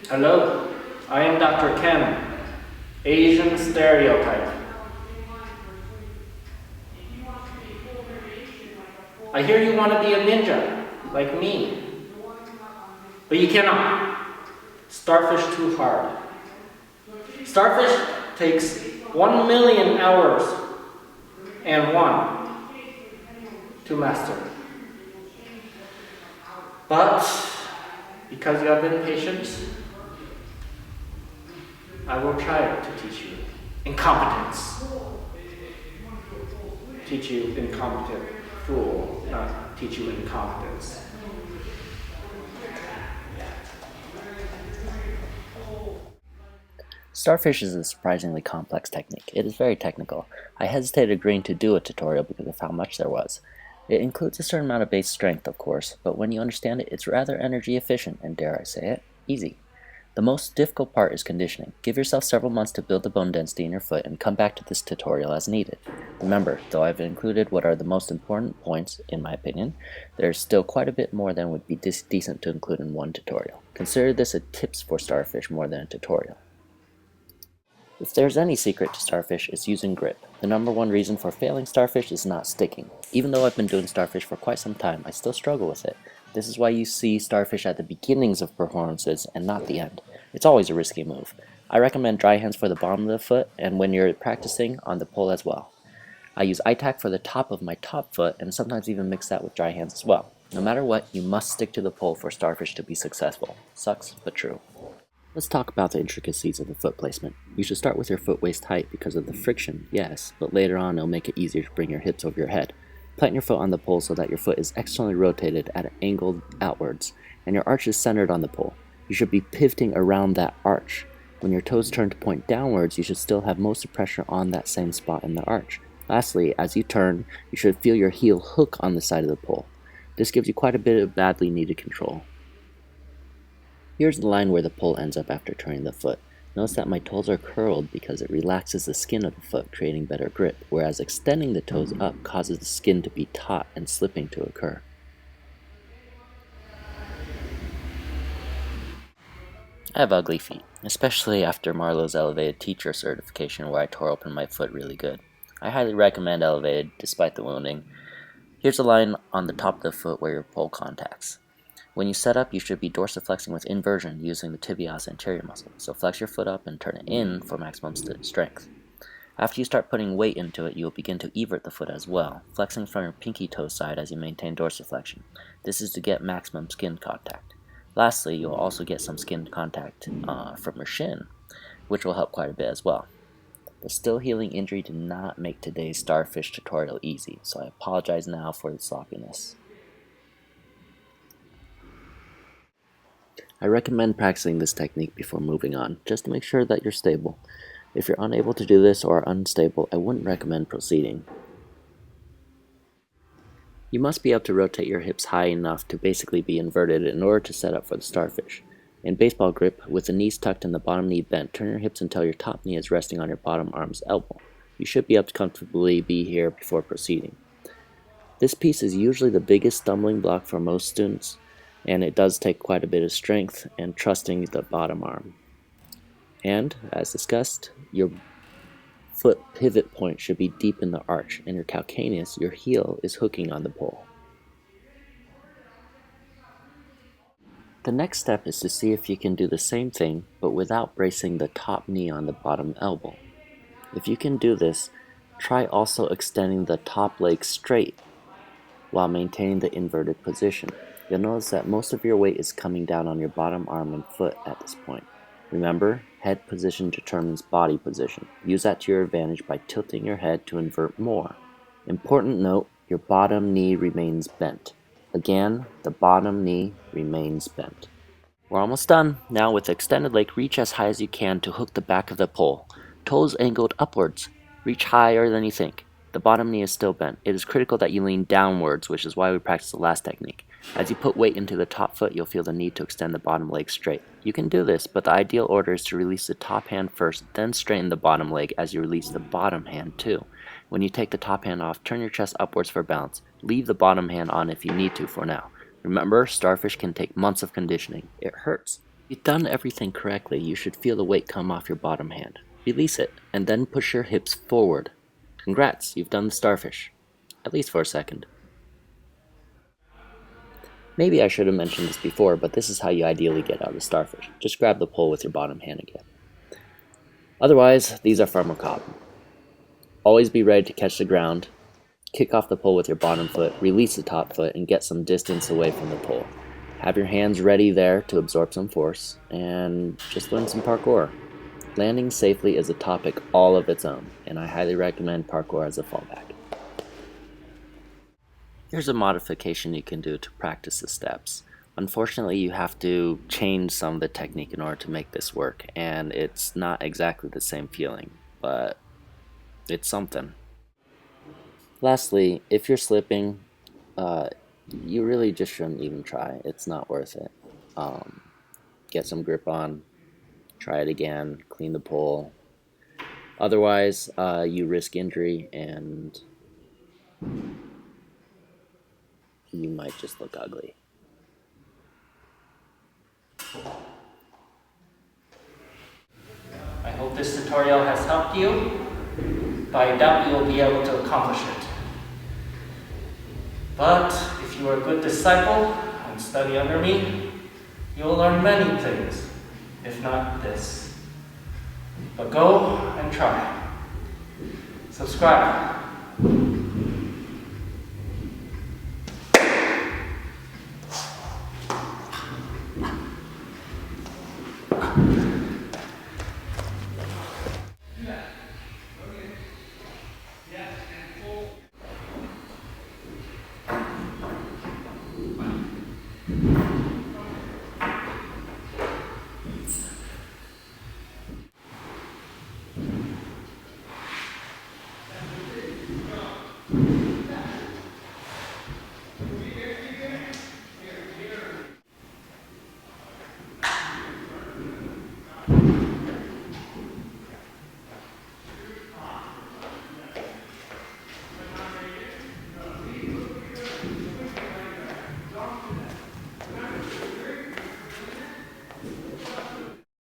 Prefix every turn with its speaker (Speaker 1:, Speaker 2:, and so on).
Speaker 1: Hello, I am Dr. Ken, Asian stereotype. I hear you want to be a ninja, like me. But you cannot. Starfish too hard. Starfish takes 1 million hours and one to master. But because you have been patient, I will try to teach you incompetence. Teach you incompetent fool, not teach you incompetence.
Speaker 2: Starfish is a surprisingly complex technique. It is very technical. I hesitated agreeing to do a tutorial because of how much there was. It includes a certain amount of base strength, of course, but when you understand it, it's rather energy efficient and, dare I say it, easy. The most difficult part is conditioning. Give yourself several months to build the bone density in your foot and come back to this tutorial as needed. Remember, though I've included what are the most important points, in my opinion, there's still quite a bit more than would be decent to include in one tutorial. Consider this a tips for Starfish more than a tutorial. If there's any secret to Starfish, it's using grip. The number one reason for failing Starfish is not sticking. Even though I've been doing Starfish for quite some time, I still struggle with it. This is why you see Starfish at the beginnings of performances and not the end. It's always a risky move. I recommend dry hands for the bottom of the foot and when you're practicing on the pole as well. I use iTac for the top of my top foot and sometimes even mix that with dry hands as well. No matter what, you must stick to the pole for Starfish to be successful. Sucks, but true. Let's talk about the intricacies of the foot placement. You should start with your foot waist height because of the friction, yes, but later on it'll make it easier to bring your hips over your head. Plant your foot on the pole so that your foot is externally rotated at an angle outwards, and your arch is centered on the pole. You should be pivoting around that arch. When your toes turn to point downwards, you should still have most of the pressure on that same spot in the arch. Lastly, as you turn, you should feel your heel hook on the side of the pole. This gives you quite a bit of badly needed control. Here's the line where the pole ends up after turning the foot. Notice that my toes are curled because it relaxes the skin of the foot, creating better grip, whereas extending the toes up causes the skin to be taut and slipping to occur. I have ugly feet, especially after Marlowe's elevated teacher certification where I tore open my foot really good. I highly recommend elevated despite the wounding. Here's a line on the top of the foot where your pole contacts. When you set up, you should be dorsiflexing with inversion using the tibialis anterior muscle. So flex your foot up and turn it in for maximum strength. After you start putting weight into it, you will begin to evert the foot as well, flexing from your pinky toe side as you maintain dorsiflexion. This is to get maximum skin contact. Lastly, you will also get some skin contact from your shin, which will help quite a bit as well. The still healing injury did not make today's Starfish tutorial easy, so I apologize now for the sloppiness. I recommend practicing this technique before moving on, just to make sure that you're stable. If you're unable to do this or are unstable, I wouldn't recommend proceeding. You must be able to rotate your hips high enough to basically be inverted in order to set up for the Starfish. In baseball grip, with the knees tucked and the bottom knee bent, turn your hips until your top knee is resting on your bottom arm's elbow. You should be able to comfortably be here before proceeding. This piece is usually the biggest stumbling block for most students, and it does take quite a bit of strength and trusting the bottom arm. And, as discussed, your foot pivot point should be deep in the arch, and your calcaneus, your heel, is hooking on the pole. The next step is to see if you can do the same thing, but without bracing the top knee on the bottom elbow. If you can do this, try also extending the top leg straight while maintaining the inverted position. You'll notice that most of your weight is coming down on your bottom arm and foot at this point. Remember, head position determines body position. Use that to your advantage by tilting your head to invert more. Important note, your bottom knee remains bent. Again, the bottom knee remains bent. We're almost done. Now with the extended leg, reach as high as you can to hook the back of the pole. Toes angled upwards. Reach higher than you think. The bottom knee is still bent. It is critical that you lean downwards, which is why we practice the last technique. As you put weight into the top foot, you'll feel the need to extend the bottom leg straight. You can do this, but the ideal order is to release the top hand first, then straighten the bottom leg as you release the bottom hand too. When you take the top hand off, turn your chest upwards for balance. Leave the bottom hand on if you need to for now. Remember, Starfish can take months of conditioning. It hurts, You've done everything correctly. You should feel the weight come off your bottom hand. Release it, and then push your hips forward. Congrats, you've done the starfish. At least for a second. Maybe I should have mentioned this before, but this is how you ideally get out of the starfish. Just grab the pole with your bottom hand again. Otherwise, these are far more common. Always be ready to catch the ground. Kick off the pole with your bottom foot, release the top foot, and get some distance away from the pole. Have your hands ready there to absorb some force, and just learn some parkour. Landing safely is a topic all of its own, and I highly recommend parkour as a fallback. Here's a modification you can do to practice the steps. Unfortunately, you have to change some of the technique in order to make this work, and it's not exactly the same feeling, but it's something. Lastly, if you're slipping, you really just shouldn't even try. It's not worth it. Get some grip on, try it again, clean the pole. Otherwise, you risk injury and you might just look ugly.
Speaker 1: I hope this tutorial has helped you, but I doubt you will be able to accomplish it. But if you are a good disciple and study under me, you will learn many things, if not this. But go and try. Subscribe.